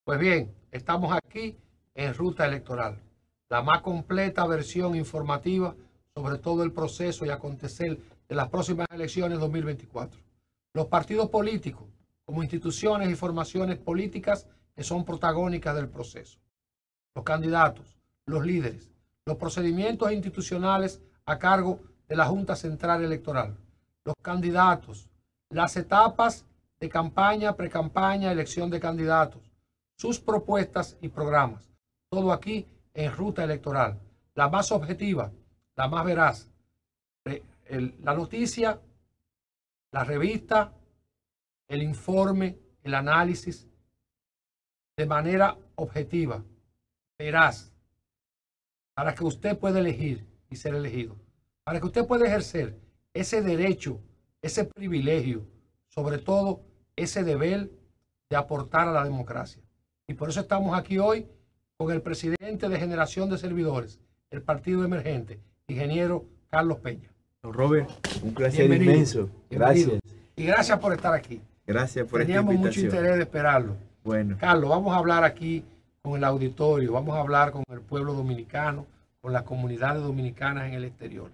Pues bien, estamos aquí en Ruta Electoral, la más completa versión informativa sobre todo el proceso y acontecer de las próximas elecciones 2024. Los partidos políticos, como instituciones y formaciones políticas que son protagónicas del proceso. Los candidatos, los líderes, los procedimientos institucionales a cargo de la Junta Central Electoral, los candidatos, las etapas de campaña, precampaña, elección de candidatos, sus propuestas y programas. Todo aquí en Ruta Electoral, la más objetiva, la más veraz. La noticia, la revista, el informe, el análisis, de manera objetiva, veraz, para que usted pueda elegir y ser elegido, para que usted pueda ejercer ese derecho, ese privilegio, sobre todo ese deber de aportar a la democracia. Y por eso estamos aquí hoy con el presidente de Generación de Servidores, el Partido Emergente, ingeniero Carlos Peña. Don Robert, un placer inmenso. Gracias. Y gracias por estar aquí. Gracias por Teníamos esta invitación. mucho interés de esperarlo. Bueno. Carlos, vamos a hablar aquí con el auditorio, vamos a hablar con el pueblo dominicano, con las comunidades dominicanas en el exterior.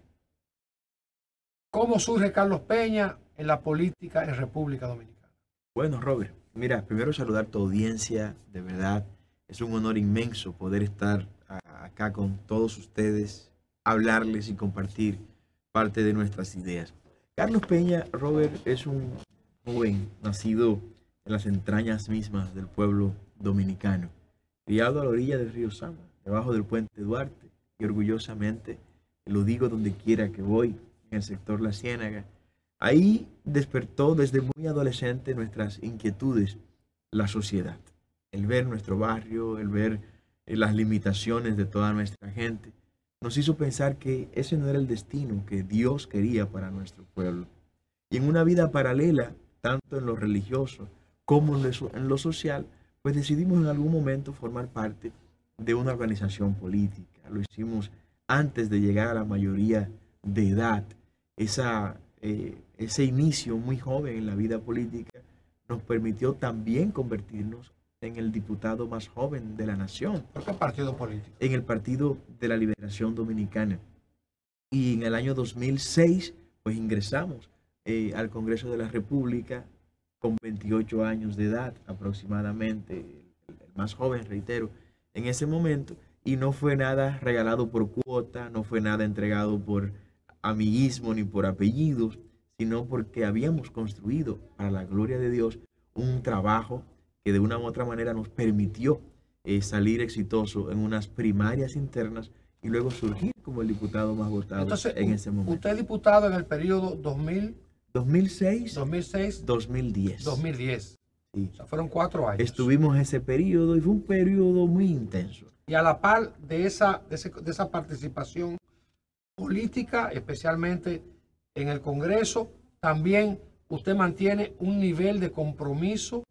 ¿Cómo surge Carlos Peña en la política en República Dominicana? Bueno, Robert, mira, primero saludar a tu audiencia, de verdad, es un honor inmenso poder estar acá con todos ustedes, hablarles y compartir parte de nuestras ideas. Carlos Peña, Robert, es un joven nacido en las entrañas mismas del pueblo dominicano, criado a la orilla del río Sama, debajo del puente Duarte, y orgullosamente lo digo donde quiera que voy, en el sector La Ciénaga. Ahí despertó desde muy adolescente nuestras inquietudes, la sociedad, el ver nuestro barrio, el ver las limitaciones de toda nuestra gente, nos hizo pensar que ese no era el destino que Dios quería para nuestro pueblo. Y en una vida paralela, tanto en lo religioso como en lo social, pues decidimos en algún momento formar parte de una organización política. Lo hicimos antes de llegar a la mayoría de edad. Ese inicio muy joven en la vida política nos permitió también convertirnos en el diputado más joven de la nación. ¿Por qué partido político? En el Partido de la Liberación Dominicana. Y en el año 2006, pues ingresamos al Congreso de la República con 28 años de edad aproximadamente, el más joven, reitero, en ese momento, y no fue nada regalado por cuota, no fue nada entregado por amiguismo ni por apellidos, sino porque habíamos construido, para la gloria de Dios, un trabajo que de una u otra manera nos permitió salir exitoso en unas primarias internas y luego surgir como el diputado más votado. Entonces, en ese momento. Usted es diputado en el periodo 2006, 2010. 2010. Sí. O sea, fueron 4 años. Estuvimos ese periodo y fue un periodo muy intenso. Y a la par de esa participación política, especialmente en el Congreso, también usted mantiene un nivel de compromiso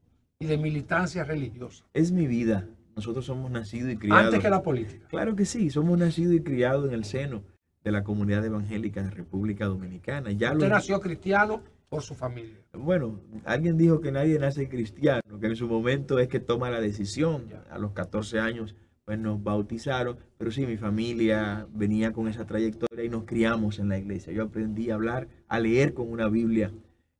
y de militancia religiosa. Es mi vida. Nosotros somos nacidos y criados. Antes que la política. Claro que sí, somos nacidos y criados en el seno de la comunidad evangélica de República Dominicana. Usted nació cristiano por su familia. Bueno, alguien dijo que nadie nace cristiano, que en su momento es que toma la decisión. A los 14 años pues nos bautizaron, pero sí, mi familia venía con esa trayectoria y nos criamos en la iglesia. Yo aprendí a hablar, a leer con una Biblia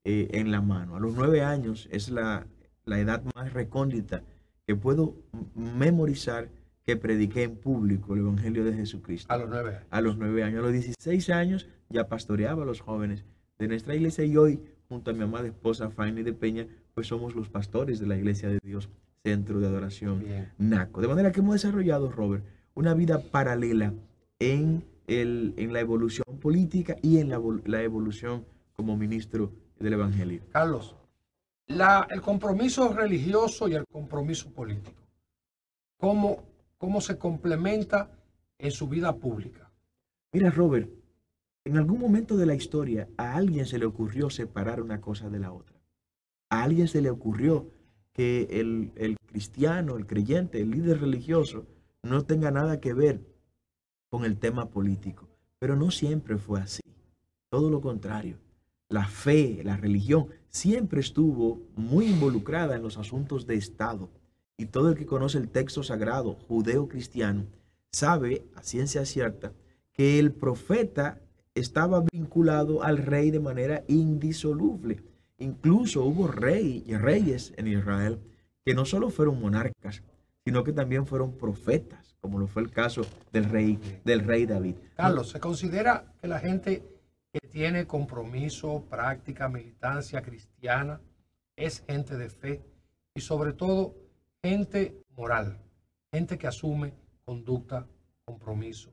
en la mano. A los 9 años es la edad más recóndita que puedo memorizar que prediqué en público el Evangelio de Jesucristo. A los 9 años. A los 9 años. A los 16 años ya pastoreaba a los jóvenes de nuestra iglesia y hoy, junto a mi amada esposa Fanny de Peña, pues somos los pastores de la Iglesia de Dios, Centro de Adoración NACO. De manera que hemos desarrollado, Robert, una vida paralela en la evolución política y en la evolución como ministro del Evangelio. Carlos, el compromiso religioso y el compromiso político, ¿cómo se complementa en su vida pública? Mira, Robert, en algún momento de la historia a alguien se le ocurrió separar una cosa de la otra. A alguien se le ocurrió que el cristiano, el creyente, el líder religioso no tenga nada que ver con el tema político. Pero no siempre fue así. Todo lo contrario. La fe, la religión, siempre estuvo muy involucrada en los asuntos de Estado y todo el que conoce el texto sagrado judeo-cristiano sabe a ciencia cierta que el profeta estaba vinculado al rey de manera indisoluble. Incluso hubo reyes en Israel que no solo fueron monarcas, sino que también fueron profetas, como lo fue el caso del rey David. Carlos, se considera que la gente que tiene compromiso, práctica, militancia cristiana, es gente de fe y sobre todo gente moral, gente que asume conducta, compromiso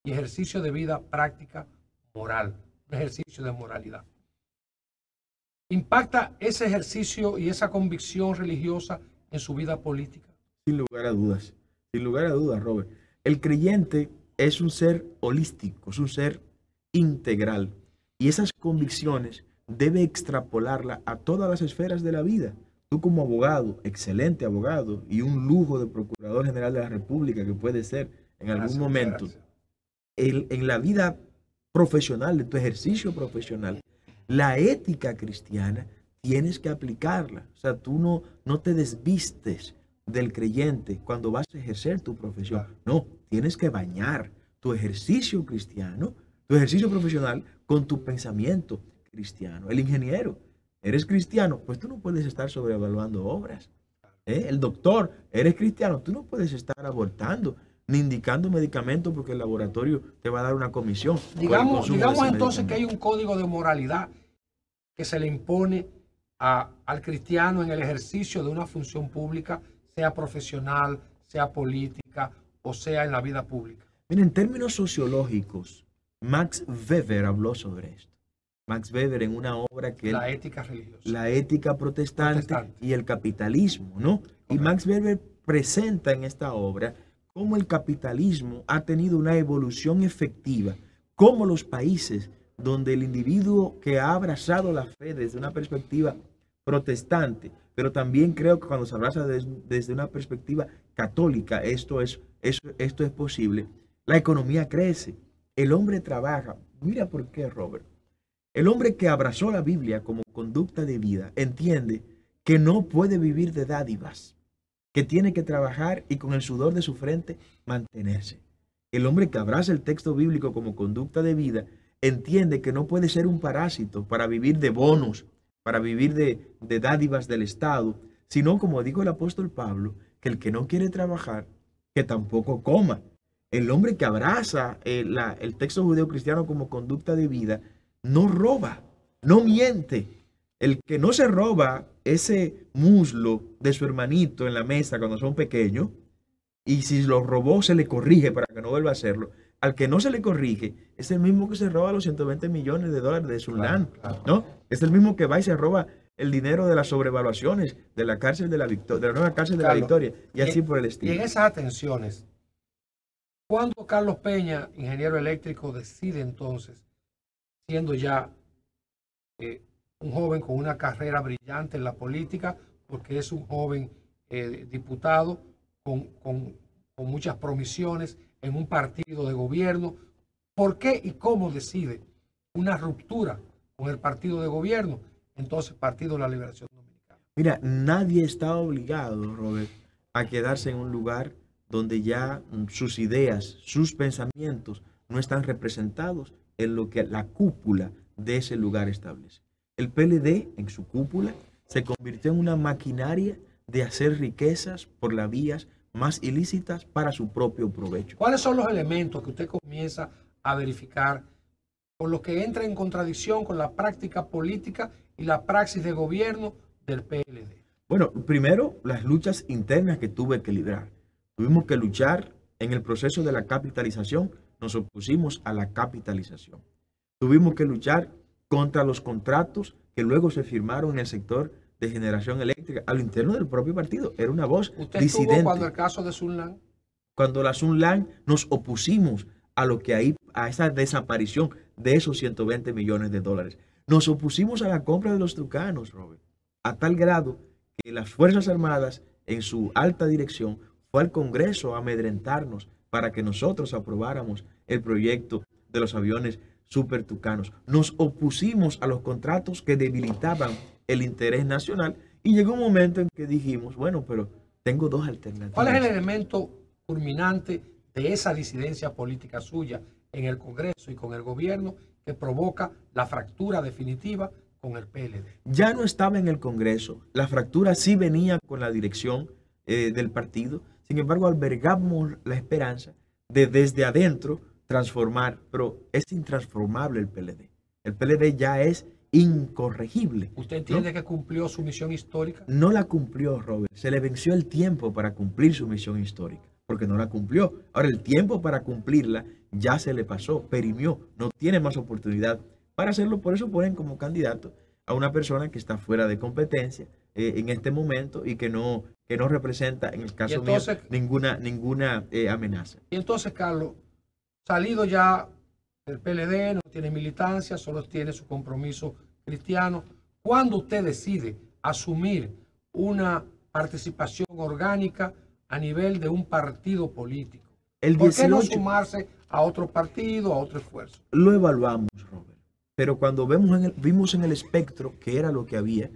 y ejercicio de vida práctica moral, un ejercicio de moralidad. ¿Impacta ese ejercicio y esa convicción religiosa en su vida política? Sin lugar a dudas, Robert. El creyente es un ser holístico, es un ser integral. Y esas convicciones debe extrapolarla a todas las esferas de la vida. Tú como abogado, excelente abogado y un lujo de Procurador General de la República que puede ser en algún momento, en la vida profesional, de tu ejercicio profesional, la ética cristiana tienes que aplicarla. O sea, tú no te desvistes del creyente cuando vas a ejercer tu profesión. No, tienes que bañar tu ejercicio cristiano, tu ejercicio profesional con tu pensamiento cristiano. El ingeniero, ¿eres cristiano? Pues tú no puedes estar sobrevaluando obras. El doctor, ¿eres cristiano? Tú no puedes estar abortando ni indicando medicamentos porque el laboratorio te va a dar una comisión. Digamos entonces que hay un código de moralidad que se le impone al cristiano en el ejercicio de una función pública, sea profesional, sea política o sea en la vida pública. Mira, en términos sociológicos, Max Weber habló sobre esto. Max Weber en una obra que la ética religiosa, la ética protestante y el capitalismo, ¿no? Correcto. Y Max Weber presenta en esta obra cómo el capitalismo ha tenido una evolución efectiva, cómo los países donde el individuo que ha abrazado la fe desde una perspectiva protestante, pero también creo que cuando se abraza desde una perspectiva católica, esto es posible, la economía crece, el hombre trabaja. Mira por qué, Robert. El hombre que abrazó la Biblia como conducta de vida entiende que no puede vivir de dádivas, que tiene que trabajar y con el sudor de su frente mantenerse. El hombre que abraza el texto bíblico como conducta de vida entiende que no puede ser un parásito para vivir de bonos, para vivir de dádivas del Estado, sino, como dijo el apóstol Pablo, que el que no quiere trabajar, que tampoco coma. El hombre que abraza el texto judeo-cristiano como conducta de vida no roba, no miente. El que no se roba ese muslo de su hermanito en la mesa cuando son pequeños, y si lo robó se le corrige para que no vuelva a hacerlo. Al que no se le corrige es el mismo que se roba los 120 millones de dólares de Sunland, ¿no? Es el mismo que va y se roba el dinero de las sobrevaluaciones de la cárcel de la nueva cárcel de la Victoria, y así por el estilo. Y en esas atenciones, ¿cuándo Carlos Peña, ingeniero eléctrico, decide entonces, siendo ya un joven con una carrera brillante en la política, porque es un joven diputado con muchas promisiones en un partido de gobierno, ¿por qué y cómo decide una ruptura con el partido de gobierno, entonces Partido de la Liberación Dominicana? Mira, nadie está obligado, Robert, a quedarse en un lugar donde ya sus ideas, sus pensamientos no están representados en lo que la cúpula de ese lugar establece. El PLD, en su cúpula, se convirtió en una maquinaria de hacer riquezas por las vías más ilícitas para su propio provecho. ¿Cuáles son los elementos que usted comienza a verificar por los que entra en contradicción con la práctica política y la praxis de gobierno del PLD? Bueno, primero, las luchas internas que tuve que librar. Tuvimos que luchar en el proceso de la capitalización, nos opusimos a la capitalización. Tuvimos que luchar contra los contratos que luego se firmaron en el sector de generación eléctrica, a lo interno del propio partido. Era una voz ¿Usted disidente. estuvo cuando el caso de Sunland? Cuando la Sunland nos opusimos a esa desaparición de esos 120 millones de dólares. Nos opusimos a la compra de los tucanos, Robert, a tal grado que las Fuerzas Armadas, en su alta dirección, fue al Congreso a amedrentarnos para que nosotros aprobáramos el proyecto de los aviones Super Tucanos. Nos opusimos a los contratos que debilitaban el interés nacional y llegó un momento en que dijimos, bueno, pero Tengo dos alternativas. ¿Cuál es el elemento culminante de esa disidencia política suya en el Congreso y con el gobierno que provoca la fractura definitiva con el PLD? Ya no estaba en el Congreso, la fractura sí venía con la dirección del partido, sin embargo albergamos la esperanza de desde adentro transformar, pero es intransformable el PLD. El PLD ya es incorregible. ¿Usted entiende ¿no? que cumplió su misión histórica? No la cumplió, Robert. Se le venció el tiempo para cumplir su misión histórica, porque no la cumplió. Ahora el tiempo para cumplirla ya se le pasó, perimió, no tiene más oportunidad para hacerlo. Por eso ponen como candidato a una persona que está fuera de competencia en este momento y que no representa, en el caso entonces, mío, ninguna amenaza. Y entonces, Carlos, salido ya del PLD, no tiene militancia, solo tiene su compromiso cristiano. ¿Cuándo usted decide asumir una participación orgánica a nivel de un partido político? El 18, ¿Por qué no sumarse a otro partido, a otro esfuerzo? Lo evaluamos, Robert. Pero cuando vimos en el espectro qué era lo que había,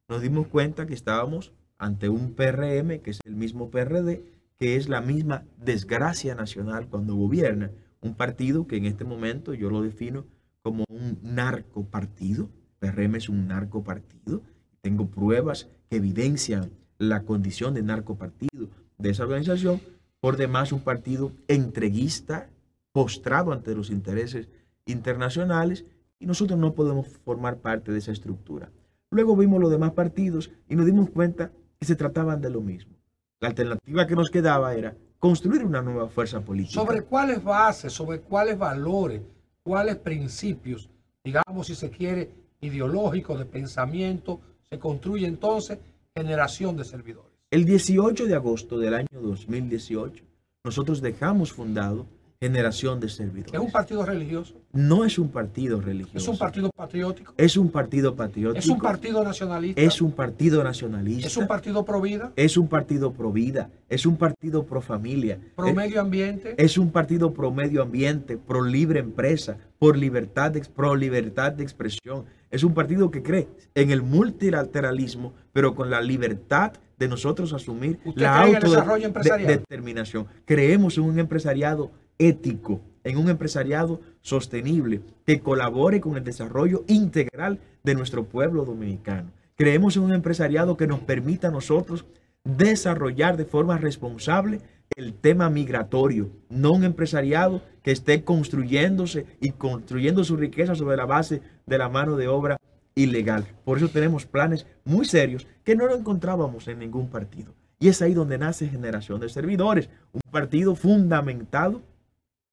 nos dimos cuenta que estábamos ante un PRM, que es el mismo PRD, que es la misma desgracia nacional cuando gobierna. Un partido que en este momento yo lo defino como un narcopartido. PRM es un narcopartido. Tengo pruebas que evidencian la condición de narcopartido de esa organización. Por demás, un partido entreguista, postrado ante los intereses internacionales, y nosotros no podemos formar parte de esa estructura. Luego vimos los demás partidos y nos dimos cuenta que se trataban de lo mismo. La alternativa que nos quedaba era construir una nueva fuerza política. ¿Sobre cuáles bases, sobre cuáles valores, cuáles principios, digamos si se quiere, ideológicos, de pensamiento, se construye entonces generación de servidores? El 18 de agosto del año 2018, nosotros dejamos fundado Generación de Servidores. ¿Es un partido religioso? No es un partido religioso. ¿Es un partido patriótico? Es un partido patriótico. ¿Es un partido nacionalista? Es un partido nacionalista. ¿Es un partido pro vida? Es un partido pro vida. Es un partido pro familia. ¿Pro medio ambiente? Es un partido pro medio ambiente, pro libre empresa, pro libertad de expresión. Es un partido que cree en el multilateralismo, pero con la libertad de nosotros asumir la autodeterminación. Creemos en un empresariado ético, en un empresariado sostenible que colabore con el desarrollo integral de nuestro pueblo dominicano. Creemos en un empresariado que nos permita a nosotros desarrollar de forma responsable el tema migratorio, no un empresariado que esté construyéndose y construyendo su riqueza sobre la base de la mano de obra ilegal. Por eso tenemos planes muy serios que no lo encontrábamos en ningún partido. Y es ahí donde nace Generación de Servidores, un partido fundamentado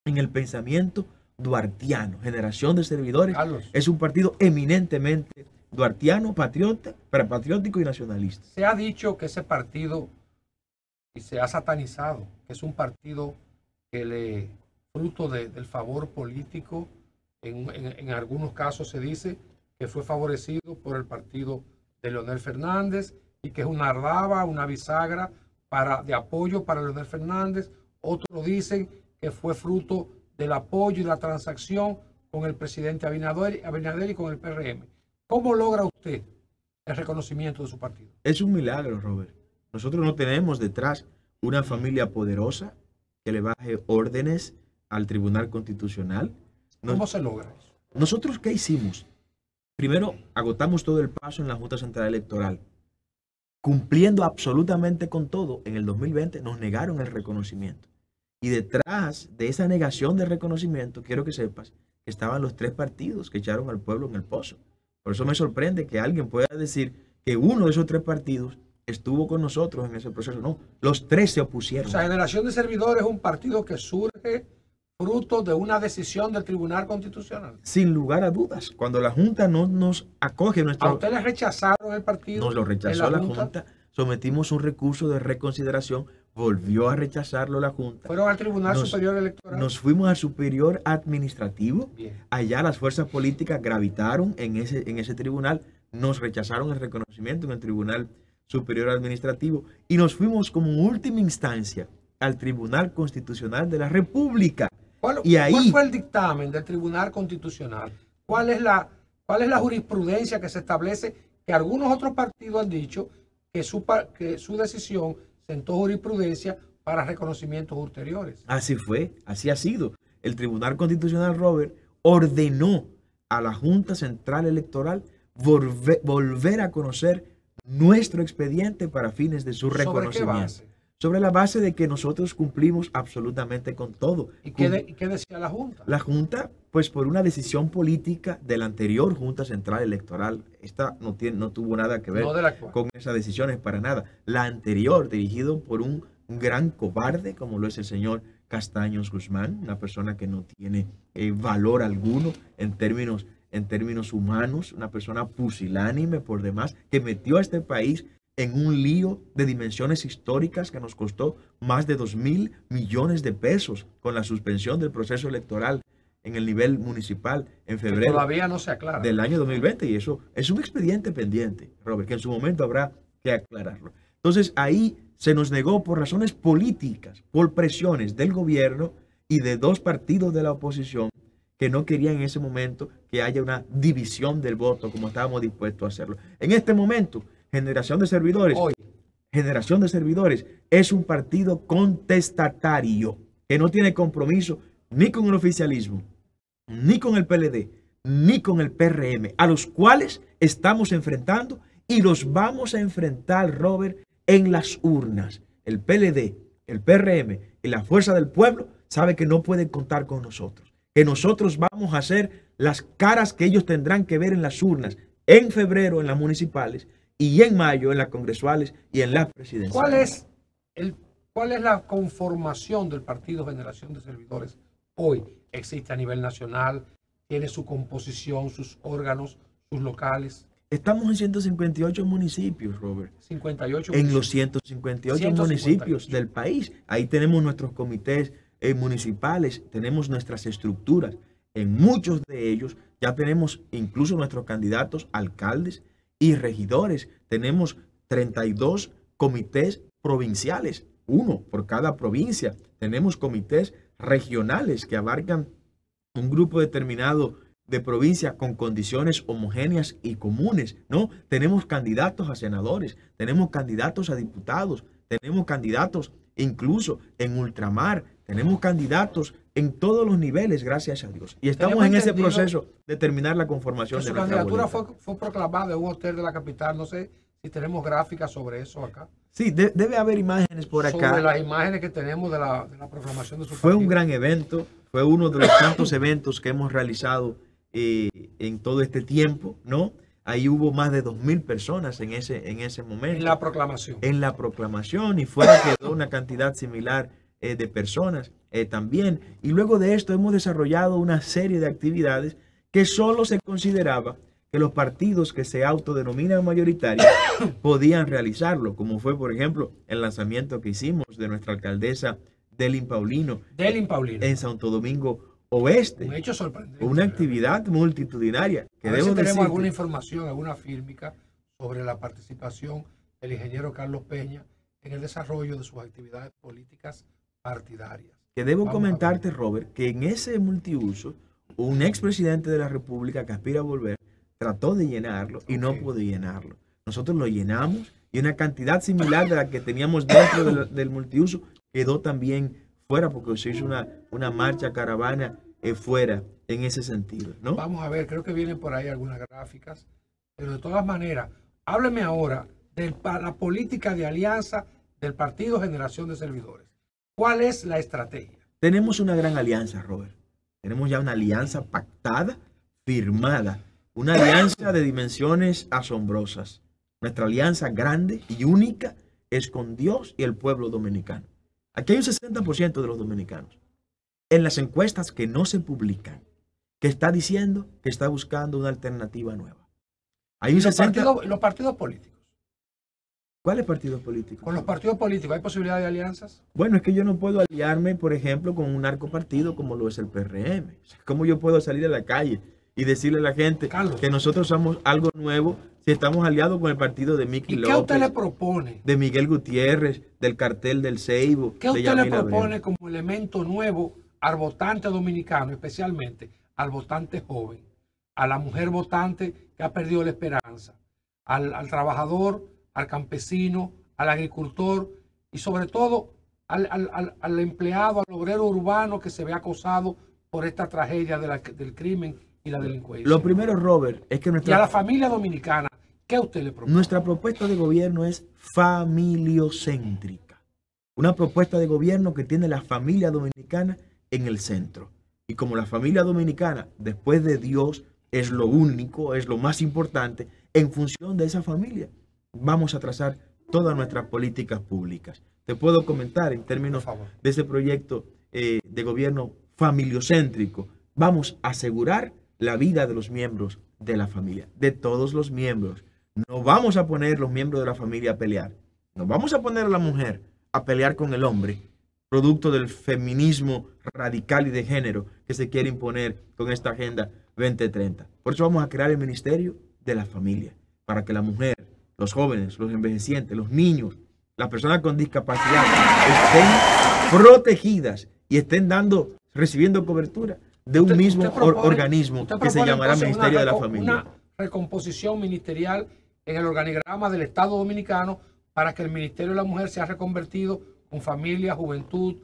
en el pensamiento duartiano. Generación de Servidores Carlos, es un partido eminentemente duartiano, patriótico y nacionalista. se ha dicho que ese partido, y se ha satanizado, que es un partido que fruto del favor político, en algunos casos se dice que fue favorecido por el partido de Leonel Fernández y que es una ardaba, una bisagra de apoyo para Leonel Fernández. Otros dicen que fue fruto del apoyo y la transacción con el presidente Abinader y con el PRM. ¿Cómo logra usted el reconocimiento de su partido? Es un milagro, Robert. Nosotros no tenemos detrás una familia poderosa que le baje órdenes al Tribunal Constitucional. ¿Cómo se logra eso? ¿Nosotros qué hicimos? Primero, agotamos todo el paso en la Junta Central Electoral. Cumpliendo absolutamente con todo, en el 2020 nos negaron el reconocimiento. Y detrás de esa negación de reconocimiento, quiero que sepas que estaban los tres partidos que echaron al pueblo en el pozo. Por eso me sorprende que alguien pueda decir que uno de esos tres partidos estuvo con nosotros en ese proceso. No, los tres se opusieron. O sea, Generación de Servidores es un partido que surge fruto de una decisión del Tribunal Constitucional. Sin lugar a dudas. Cuando la Junta no nos acoge nuestro... ¿A usted le rechazaron el partido? Nos lo rechazó la Junta. Sometimos un recurso de reconsideración. Volvió a rechazarlo la Junta. Fueron al Tribunal Superior Electoral. Nos fuimos al Superior Administrativo. Bien. Allá las fuerzas políticas gravitaron en ese tribunal. Nos rechazaron el reconocimiento en el Tribunal Superior Administrativo. Y nos fuimos como última instancia al Tribunal Constitucional de la República. ¿Cuál fue el dictamen del Tribunal Constitucional? ¿Cuál es la jurisprudencia que se establece? Que algunos otros partidos han dicho que su decisión sentó jurisprudencia para reconocimientos ulteriores. Así fue, así ha sido. El Tribunal Constitucional, Robert, ordenó a la Junta Central Electoral volver a conocer nuestro expediente para fines de su reconocimiento. ¿Sobre qué base? Sobre la base de que nosotros cumplimos absolutamente con todo. ¿Y qué decía la Junta? La Junta, pues por una decisión política de la anterior Junta Central Electoral, esta no tuvo nada que ver con esas decisiones para nada. La anterior, dirigido por un gran cobarde, como lo es el señor Castaños Guzmán, una persona que no tiene valor alguno en términos humanos, una persona pusilánime por demás, que metió a este país en un lío de dimensiones históricas que nos costó más de 2.000 millones de pesos con la suspensión del proceso electoral en el nivel municipal en febrero todavía no se aclara del año 2020. Y eso es un expediente pendiente, Robert, que en su momento habrá que aclararlo. Entonces ahí se nos negó por razones políticas, por presiones del gobierno y de dos partidos de la oposición que no querían en ese momento que haya una división del voto como estábamos dispuestos a hacerlo. En este momento, Generación de Servidores es un partido contestatario que no tiene compromiso ni con el oficialismo, ni con el PLD, ni con el PRM, a los cuales estamos enfrentando y los vamos a enfrentar, Robert, en las urnas. El PLD, el PRM y la Fuerza del Pueblo sabe que no pueden contar con nosotros, que nosotros vamos a hacer las caras que ellos tendrán que ver en las urnas en febrero en las municipales y en mayo en las congresuales y en las presidenciales. ¿Cuál es la conformación del Partido Generación de Servidores hoy? ¿Existe a nivel nacional? ¿Tiene su composición, sus órganos, sus locales? Estamos en 158 municipios, Robert. 58 en los 158 municipios del país. Ahí tenemos nuestros comités municipales, tenemos nuestras estructuras. En muchos de ellos ya tenemos incluso nuestros candidatos alcaldes y regidores. Tenemos 32 comités provinciales, uno por cada provincia. Tenemos comités regionales que abarcan un grupo determinado de provincia con condiciones homogéneas y comunes, ¿no? Tenemos candidatos a senadores, tenemos candidatos a diputados, tenemos candidatos incluso en ultramar, tenemos candidatos en todos los niveles, gracias a Dios. Y estamos en ese proceso de terminar la conformación de nuestra candidatura boleta. fue proclamada en un hotel de la capital. No sé si tenemos gráficas sobre eso acá. Sí, debe haber imágenes por acá. Sobre las imágenes que tenemos de la proclamación de su Fue partido. un gran evento, fue uno de los tantos eventos que hemos realizado en todo este tiempo, ¿no? Ahí hubo más de 2.000 personas en ese momento. En la proclamación. En la proclamación, y fuera quedó una cantidad similar de personas también. Y luego de esto hemos desarrollado una serie de actividades que solo se consideraba que los partidos que se autodenominan mayoritarios podían realizarlo, como fue, por ejemplo, el lanzamiento que hicimos de nuestra alcaldesa Delin Paulino en Santo Domingo Oeste. Un hecho sorprendente. Una actividad multitudinaria. Que a ver si tenemos alguna información, alguna fílmica sobre la participación del ingeniero Carlos Peña en el desarrollo de sus actividades políticas partidarias. Que debo comentarte, Robert, que en ese multiuso, un expresidente de la República que aspira a volver, trató de llenarlo y no pudo llenarlo. Nosotros lo llenamos y una cantidad similar de la que teníamos dentro del multiuso quedó también fuera, porque se hizo una marcha caravana fuera en ese sentido, ¿no? Vamos a ver, creo que vienen por ahí algunas gráficas, pero de todas maneras, hábleme ahora de la política de alianza del Partido Generación de Servidores. ¿Cuál es la estrategia? Tenemos una gran alianza, Robert. Tenemos ya una alianza pactada, firmada, una alianza de dimensiones asombrosas. Nuestra alianza grande y única es con Dios y el pueblo dominicano. Aquí hay un 60% de los dominicanos en las encuestas que no se publican, que está diciendo que está buscando una alternativa nueva. Hay un 60%. Los partidos políticos. ¿Cuáles partidos políticos? Con los partidos políticos, ¿hay posibilidad de alianzas? Bueno, es que yo no puedo aliarme, por ejemplo, con un narcopartido como lo es el PRM. ¿Cómo yo puedo salir a la calle y decirle a la gente que nosotros somos algo nuevo si estamos aliados con el partido de Miki López? ¿Qué usted le propone? De Miguel Gutiérrez, del cartel del Ceibo. ¿Qué usted le propone como elemento nuevo al votante dominicano, especialmente al votante joven, a la mujer votante que ha perdido la esperanza, al trabajador, al campesino, al agricultor y sobre todo al empleado, al obrero urbano que se ve acosado por esta tragedia del crimen y la delincuencia? Lo primero, Robert, es que Y a la familia dominicana, ¿qué usted le propone? nuestra propuesta de gobierno es familiocéntrica. Una propuesta de gobierno que tiene la familia dominicana en el centro. Y como la familia dominicana, después de Dios, es lo único, es lo más importante, en función de esa familia, vamos a trazar todas nuestras políticas públicas. Te puedo comentar en términos de ese proyecto de gobierno familiocéntrico. Vamos a asegurar la vida de los miembros de la familia, de todos los miembros. No vamos a poner los miembros de la familia a pelear. No vamos a poner a la mujer a pelear con el hombre, producto del feminismo radical y de género que se quiere imponer con esta Agenda 2030. Por eso vamos a crear el Ministerio de la Familia, para que la mujer, los jóvenes, los envejecientes, los niños, las personas con discapacidad estén protegidas y estén recibiendo cobertura de un mismo organismo que se llamará Ministerio de la Familia. Una recomposición ministerial en el organigrama del Estado Dominicano para que el Ministerio de la Mujer sea reconvertido con familia, juventud,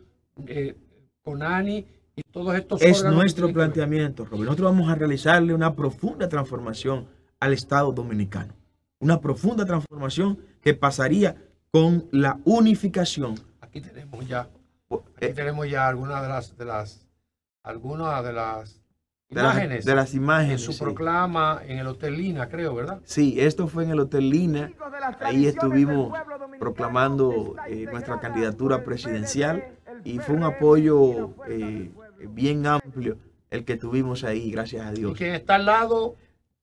CONANI y todos estos órganos. Es nuestro planteamiento, Robert. Nosotros vamos a realizarle una profunda transformación al Estado Dominicano. Una profunda transformación que pasaría con la unificación. Aquí tenemos ya algunas de las imágenes de su proclama en el Hotel Lina, creo, ¿verdad? Sí, esto fue en el Hotel Lina. Ahí estuvimos proclamando nuestra candidatura presidencial y fue un apoyo bien amplio el que tuvimos ahí, gracias a Dios. Y quien está al lado...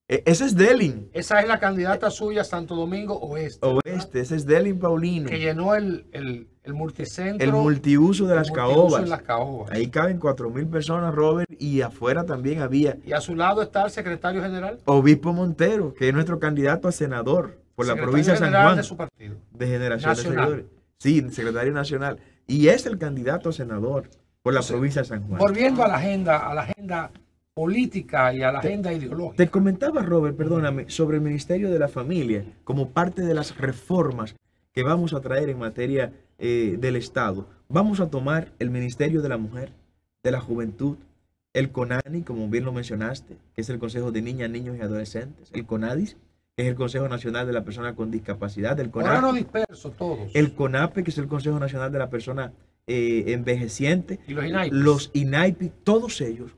Ese es Delin. Esa es la candidata suya, Santo Domingo Oeste. Oeste, ese es Delin Paulino. Que llenó el multicentro. El multiuso de las caobas. En las caobas. Ahí caben 4,000 personas, Robert, y afuera también había. Y a su lado está el secretario general. Obispo Montero, que es nuestro candidato a senador por la provincia de San Juan. De su partido. De Generación de Seguidores. Sí, secretario nacional. Y es el candidato a senador por la provincia de San Juan. Volviendo a la agenda política y a la agenda ideológica. Te comentaba, Robert, perdóname, sobre el Ministerio de la Familia, como parte de las reformas que vamos a traer en materia del Estado. Vamos a tomar el Ministerio de la Mujer, de la Juventud, el CONANI, como bien lo mencionaste, que es el Consejo de Niñas, Niños y Adolescentes, el CONADIS, que es el Consejo Nacional de la Persona con Discapacidad, el CONAPE, ahora no disperso todos. El CONAPE, que es el Consejo Nacional de la Persona Envejeciente, y los INAIPI. Los INAIPI, todos ellos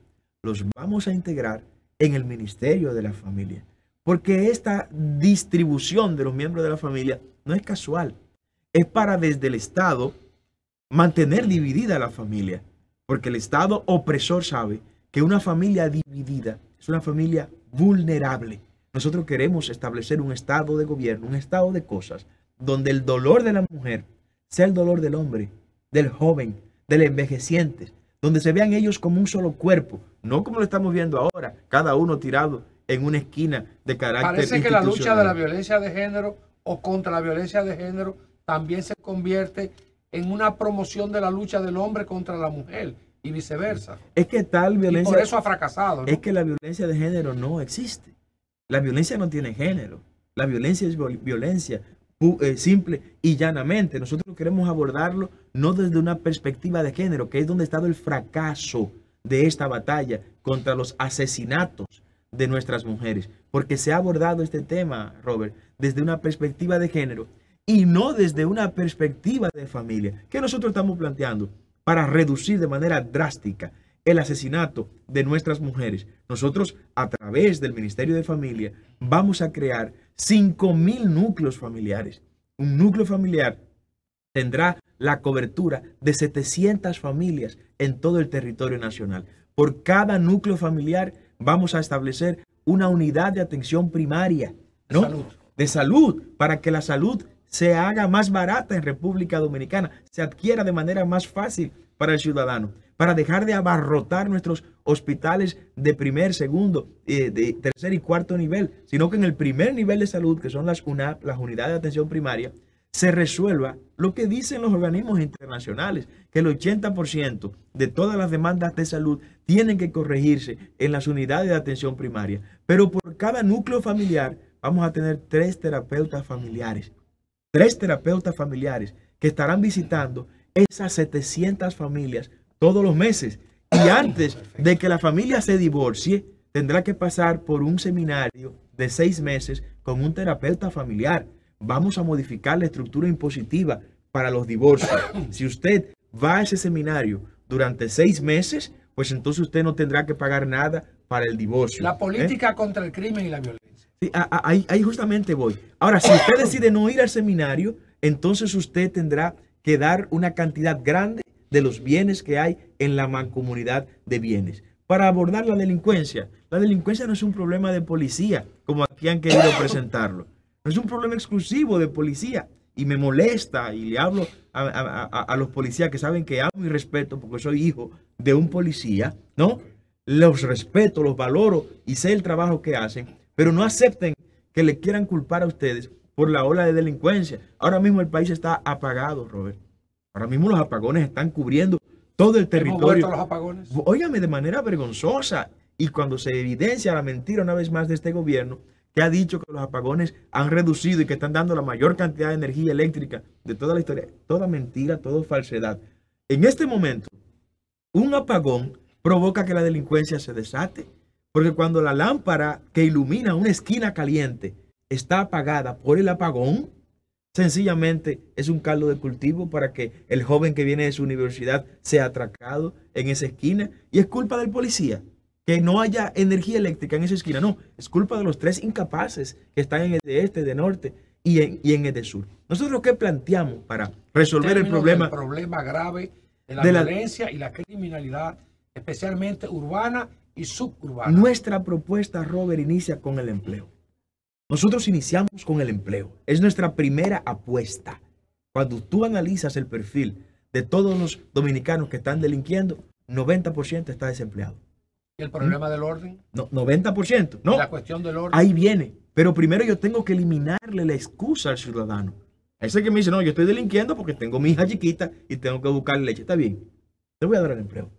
los vamos a integrar en el Ministerio de la Familia. Porque esta distribución de los miembros de la familia no es casual. Es para desde el Estado mantener dividida la familia. Porque el Estado opresor sabe que una familia dividida es una familia vulnerable. Nosotros queremos establecer un estado de gobierno, un estado de cosas, donde el dolor de la mujer sea el dolor del hombre, del joven, del envejeciente, donde se vean ellos como un solo cuerpo, no como lo estamos viendo ahora, cada uno tirado en una esquina de carácter Parece que la lucha de la violencia de género o contra la violencia de género también se convierte en una promoción de la lucha del hombre contra la mujer y viceversa. Es que tal violencia... Y por eso ha fracasado, ¿no? Es que la violencia de género no existe. La violencia no tiene género. La violencia es violencia simple y llanamente. Nosotros queremos abordarlo no desde una perspectiva de género, que es donde ha estado el fracaso de esta batalla contra los asesinatos de nuestras mujeres. Porque se ha abordado este tema, Robert, desde una perspectiva de género y no desde una perspectiva de familia, que nosotros estamos planteando para reducir de manera drástica el asesinato de nuestras mujeres. Nosotros, a través del Ministerio de Familia, vamos a crear 5,000 núcleos familiares. Un núcleo familiar tendrá la cobertura de 700 familias en todo el territorio nacional. Por cada núcleo familiar vamos a establecer una unidad de atención primaria, ¿no? De salud, para que la salud se haga más barata en República Dominicana, se adquiera de manera más fácil para el ciudadano, para dejar de abarrotar nuestros hospitales de primer, segundo, de tercer y cuarto nivel, sino que en el primer nivel de salud, que son las UNAP, las unidades de atención primaria, se resuelva lo que dicen los organismos internacionales, que el 80% de todas las demandas de salud tienen que corregirse en las unidades de atención primaria. Pero por cada núcleo familiar vamos a tener 3 terapeutas familiares. 3 terapeutas familiares que estarán visitando esas 700 familias todos los meses. Y antes de que la familia se divorcie, tendrá que pasar por un seminario de 6 meses con un terapeuta familiar. Vamos a modificar la estructura impositiva para los divorcios. Si usted va a ese seminario durante 6 meses, pues entonces usted no tendrá que pagar nada para el divorcio. La política contra el crimen y la violencia. Sí, ahí justamente voy. Ahora, si usted decide no ir al seminario, entonces usted tendrá que dar una cantidad grande de los bienes que hay en la mancomunidad de bienes. Para abordar la delincuencia no es un problema de policía, como aquí han querido presentarlo. No es un problema exclusivo de policía. Y me molesta, y le hablo a los policías que saben que amo y respeto, porque soy hijo de un policía, ¿no? Los respeto, los valoro y sé el trabajo que hacen, pero no acepten que le quieran culpar a ustedes por la ola de delincuencia. Ahora mismo el país está apagado, Robert. Ahora mismo los apagones están cubriendo todo el territorio. ¿Hemos vuelto a los apagones? Óigame, de manera vergonzosa. Y cuando se evidencia la mentira una vez más de este gobierno, que ha dicho que los apagones han reducido y que están dando la mayor cantidad de energía eléctrica de toda la historia, toda mentira, toda falsedad. En este momento, un apagón provoca que la delincuencia se desate, porque cuando la lámpara que ilumina una esquina caliente está apagada por el apagón, sencillamente es un caldo de cultivo para que el joven que viene de su universidad sea atracado en esa esquina, y es culpa del policía que no haya energía eléctrica en esa esquina. No, es culpa de los 3 incapaces que están en el de este, de norte y en el de sur. Nosotros, ¿qué planteamos para resolver el problema? El problema grave de la violencia y la criminalidad, especialmente urbana y suburbana. Nuestra propuesta, Robert, inicia con el empleo. Nosotros iniciamos con el empleo. Es nuestra primera apuesta. Cuando tú analizas el perfil de todos los dominicanos que están delinquiendo, 90% está desempleado. ¿Y el problema del orden? No, 90%. No. La cuestión del orden. Ahí viene. Pero primero yo tengo que eliminarle la excusa al ciudadano. Ese que me dice, no, yo estoy delinquiendo porque tengo mi hija chiquita y tengo que buscar leche. Está bien. Te voy a dar el empleo.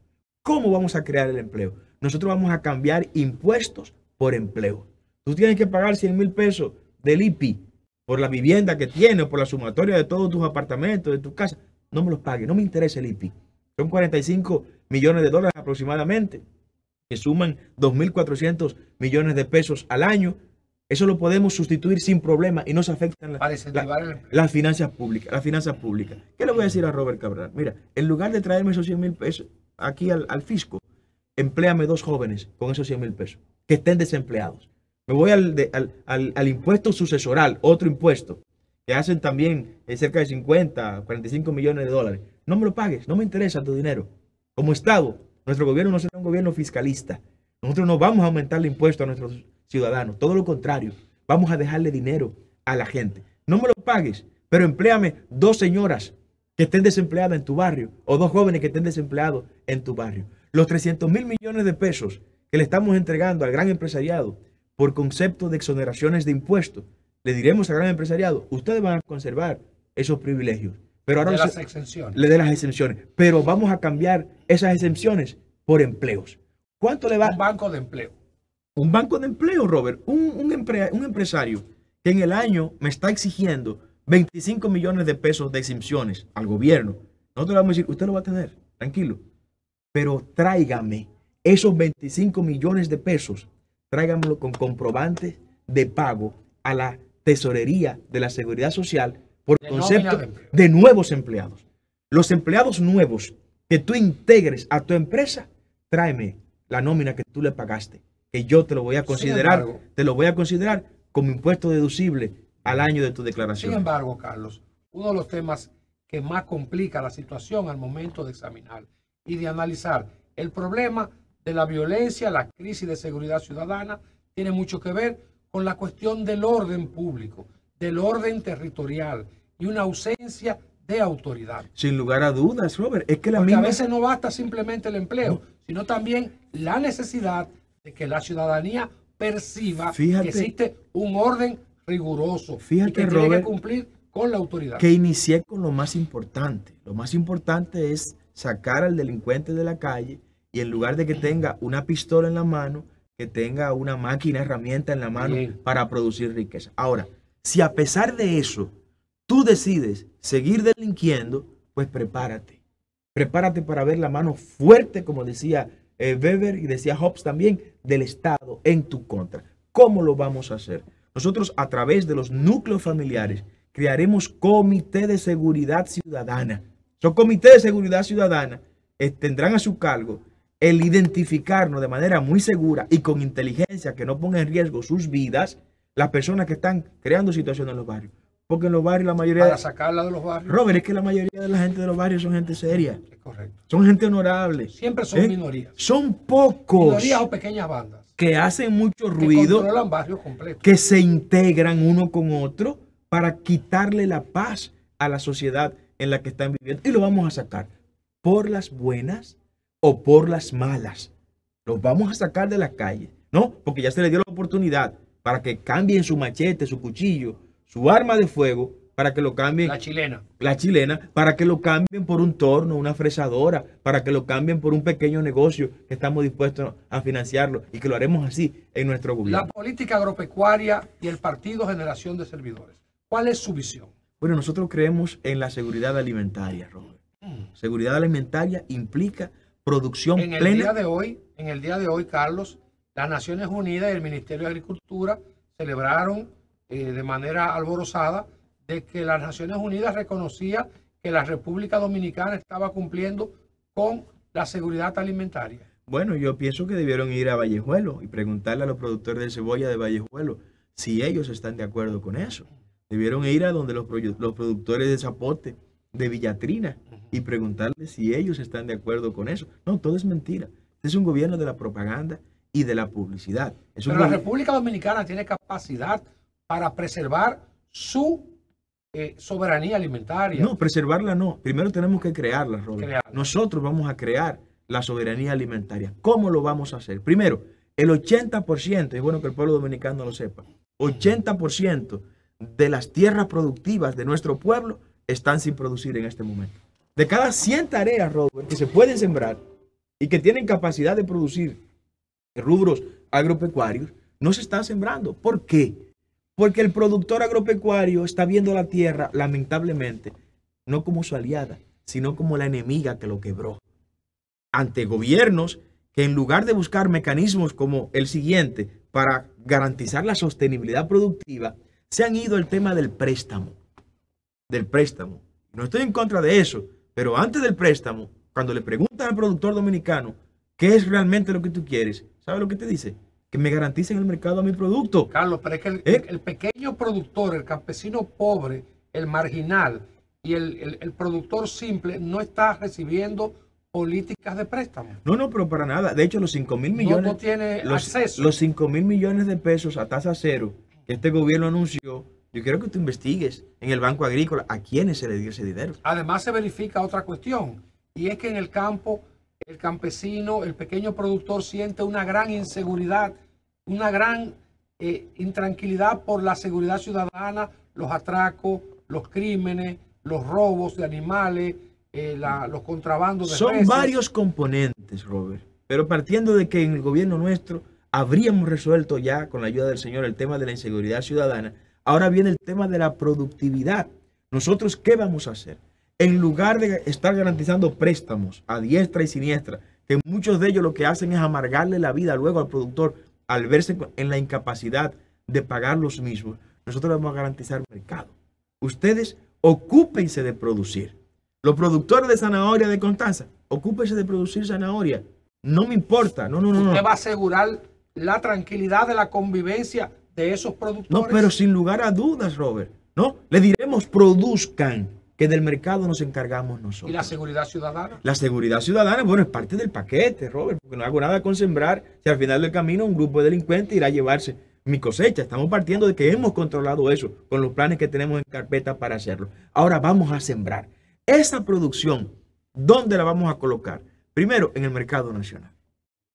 ¿Cómo vamos a crear el empleo? Nosotros vamos a cambiar impuestos por empleo. Tú tienes que pagar 100,000 pesos del IPI por la vivienda que tienes o por la sumatoria de todos tus apartamentos, de tu casa. No me los pagues. No me interesa el IPI. Son 45 millones de dólares aproximadamente, que suman 2.400 millones de pesos al año. Eso lo podemos sustituir sin problema y no se afectan las finanzas públicas. ¿Qué le voy a decir a Robert Cabral? Mira, en lugar de traerme esos 100,000 pesos aquí al fisco, empléame 2 jóvenes con esos 100,000 pesos que estén desempleados. Me voy al impuesto sucesoral, otro impuesto, que hacen también cerca de 50, 45 millones de dólares. No me lo pagues, no me interesa tu dinero. Como Estado, nuestro gobierno no será un gobierno fiscalista. Nosotros no vamos a aumentar el impuesto a nuestros ciudadanos. Todo lo contrario, vamos a dejarle dinero a la gente. No me lo pagues, pero empléame 2 señoras que estén desempleadas en tu barrio o 2 jóvenes que estén desempleados en tu barrio. Los 300,000 millones de pesos que le estamos entregando al gran empresariado por concepto de exoneraciones de impuestos, le diremos al gran empresariado, ustedes van a conservar esos privilegios. Pero ahora de las exenciones. De las exenciones. Pero vamos a cambiar esas exenciones por empleos. ¿Cuánto le va? Un banco de empleo. Un banco de empleo, Robert. Un empresario que en el año me está exigiendo 25 millones de pesos de exenciones al gobierno. Nosotros le vamos a decir, usted lo va a tener, tranquilo. Pero tráigame esos 25 millones de pesos, tráigamelo con comprobantes de pago a la tesorería de la Seguridad Social por concepto de nuevos empleados. Los empleados nuevos que tú integres a tu empresa, tráeme la nómina que tú le pagaste, que yo te lo voy a considerar, como impuesto deducible al año de tu declaración. Sin embargo, Carlos, uno de los temas que más complica la situación al momento de examinar y de analizar el problema de la violencia, la crisis de seguridad ciudadana, tiene mucho que ver con la cuestión del orden público, del orden territorial y una ausencia de autoridad. Sin lugar a dudas, Robert, es que Porque a veces no basta simplemente el empleo, sino también la necesidad de que la ciudadanía perciba que existe un orden riguroso y que Robert, tiene que cumplir con la autoridad. Que inicié con lo más importante. Lo más importante es sacar al delincuente de la calle y en lugar de que tenga una pistola en la mano, que tenga una máquina, herramienta en la mano para producir riqueza. Ahora, si a pesar de eso tú decides seguir delinquiendo, pues prepárate. Prepárate para ver la mano fuerte, como decía Weber y decía Hobbes también, del Estado en tu contra. ¿Cómo lo vamos a hacer? Nosotros a través de los núcleos familiares crearemos comité de seguridad ciudadana. Esos comités de seguridad ciudadana tendrán a su cargo el identificarnos de manera muy segura y con inteligencia que no ponga en riesgo sus vidas las personas que están creando situaciones en los barrios. Porque en los barrios la mayoría... Para sacarla de los barrios. Robert, es que la mayoría de la gente de los barrios son gente seria. Es correcto. Son gente honorable. Siempre son minorías. Son pocos. Minorías o pequeñas bandas. Que hacen mucho ruido. Que controlan barrios completos. Que se integran uno con otro para quitarle la paz a la sociedad en la que están viviendo. Y lo vamos a sacar por las buenas o por las malas. Los vamos a sacar de la calle, ¿no? Porque ya se les dio la oportunidad para que cambien su machete, su cuchillo, su arma de fuego, para que lo cambien. La chilena, para que lo cambien por un torno, una fresadora, para que lo cambien por un pequeño negocio que estamos dispuestos a financiarlo y que lo haremos así en nuestro gobierno. La política agropecuaria y el Partido Generación de Servidores. ¿Cuál es su visión? Bueno, nosotros creemos en la seguridad alimentaria, Robert. Seguridad alimentaria implica producción plena. En el día de hoy, Carlos, las Naciones Unidas y el Ministerio de Agricultura celebraron de manera alborozada de que las Naciones Unidas reconocía que la República Dominicana estaba cumpliendo con la seguridad alimentaria. Bueno, yo pienso que debieron ir a Vallejuelo y preguntarle a los productores de cebolla de Vallejuelo si ellos están de acuerdo con eso. Debieron ir a donde los productores de zapote de Villatrina y preguntarles si ellos están de acuerdo con eso. No, todo es mentira. Este es un gobierno de la propaganda y de la publicidad. Pero la República Dominicana tiene capacidad para preservar su soberanía alimentaria. No, preservarla no. Primero tenemos que crearla, Robert. Nosotros vamos a crear la soberanía alimentaria. ¿Cómo lo vamos a hacer? Primero, el 80%, es bueno que el pueblo dominicano lo sepa, 80% de las tierras productivas de nuestro pueblo están sin producir en este momento. De cada 100 tareas, Robert, que se pueden sembrar y que tienen capacidad de producir rubros agropecuarios, no se están sembrando. ¿Por qué? Porque el productor agropecuario está viendo la tierra, lamentablemente, no como su aliada, sino como la enemiga que lo quebró. Ante gobiernos que en lugar de buscar mecanismos como el siguiente para garantizar la sostenibilidad productiva, se han ido al tema del préstamo. No estoy en contra de eso, pero antes del préstamo, cuando le preguntan al productor dominicano qué es realmente lo que tú quieres, ¿sabe lo que te dice? Que me garanticen el mercado a mi producto. Carlos, pero es que el pequeño productor, el campesino pobre, el marginal y el productor simple no está recibiendo políticas de préstamo. No, pero para nada. De hecho, los 5.000 millones... No tiene acceso. Los 5.000 millones de pesos a tasa cero que este gobierno anunció, yo quiero que tú investigues en el Banco Agrícola a quiénes se le dio ese dinero. Además, se verifica otra cuestión, y es que en el campo, el campesino, el pequeño productor siente una gran inseguridad, una gran intranquilidad por la seguridad ciudadana, los atracos, los crímenes, los robos de animales, los contrabandos de Son reses. Varios componentes, Robert, pero partiendo de que en el gobierno nuestro habríamos resuelto ya con la ayuda del Señor el tema de la inseguridad ciudadana, ahora viene el tema de la productividad. Nosotros, ¿qué vamos a hacer? En lugar de estar garantizando préstamos a diestra y siniestra, que muchos de ellos lo que hacen es amargarle la vida luego al productor al verse en la incapacidad de pagar los mismos, nosotros vamos a garantizar mercado. Ustedes ocúpense de producir. Los productores de zanahoria de Constanza, ocúpense de producir zanahoria. No me importa. No. Usted va a asegurar la tranquilidad de la convivencia de esos productores. No, pero sin lugar a dudas, Robert. No, le diremos produzcan, que del mercado nos encargamos nosotros. ¿Y la seguridad ciudadana? La seguridad ciudadana, bueno, es parte del paquete, Robert, porque no hago nada con sembrar si al final del camino un grupo de delincuentes irá a llevarse mi cosecha. Estamos partiendo de que hemos controlado eso con los planes que tenemos en carpeta para hacerlo. Ahora vamos a sembrar. Esa producción, ¿dónde la vamos a colocar? Primero, en el mercado nacional.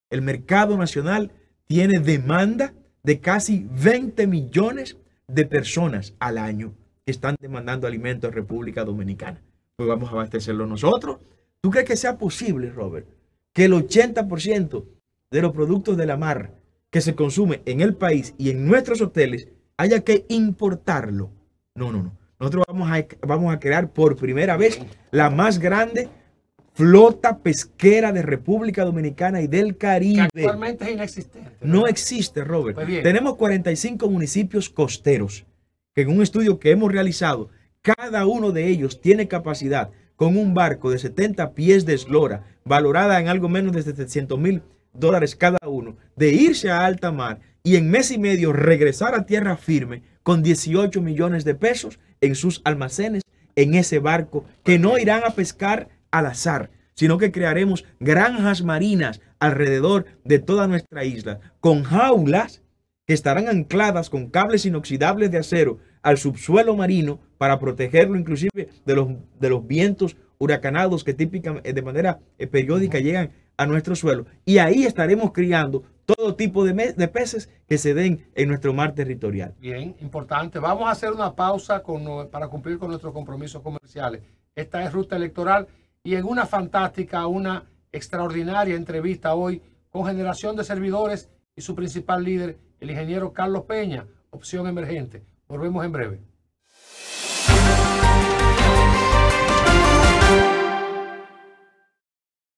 El mercado nacional tiene demanda de casi 20 millones de personas al año que están demandando alimentos en República Dominicana. Pues vamos a abastecerlo nosotros. ¿Tú crees que sea posible, Robert, que el 80% de los productos de la mar que se consume en el país y en nuestros hoteles haya que importarlo? No. nosotros vamos a crear por primera vez la más grande flota pesquera de República Dominicana y del Caribe. Que actualmente es inexistente, ¿verdad? No existe, Robert. Pues bien. Tenemos 45 municipios costeros que en un estudio que hemos realizado, cada uno de ellos tiene capacidad con un barco de 70 pies de eslora, valorada en algo menos de $700,000 cada uno, de irse a alta mar y en mes y medio regresar a tierra firme con 18 millones de pesos en sus almacenes en ese barco, que no irán a pescar al azar, sino que crearemos granjas marinas alrededor de toda nuestra isla, con jaulas que estarán ancladas con cables inoxidables de acero al subsuelo marino para protegerlo inclusive de los vientos huracanados que típicamente de manera periódica llegan a nuestro suelo. Y ahí estaremos criando todo tipo de peces que se den en nuestro mar territorial. Bien, importante. Vamos a hacer una pausa para cumplir con nuestros compromisos comerciales. Esta es Ruta Electoral y en una fantástica, una extraordinaria entrevista hoy con Generación de Servidores y su principal líder, el ingeniero Carlos Peña, Opción Emergente. Volvemos en breve.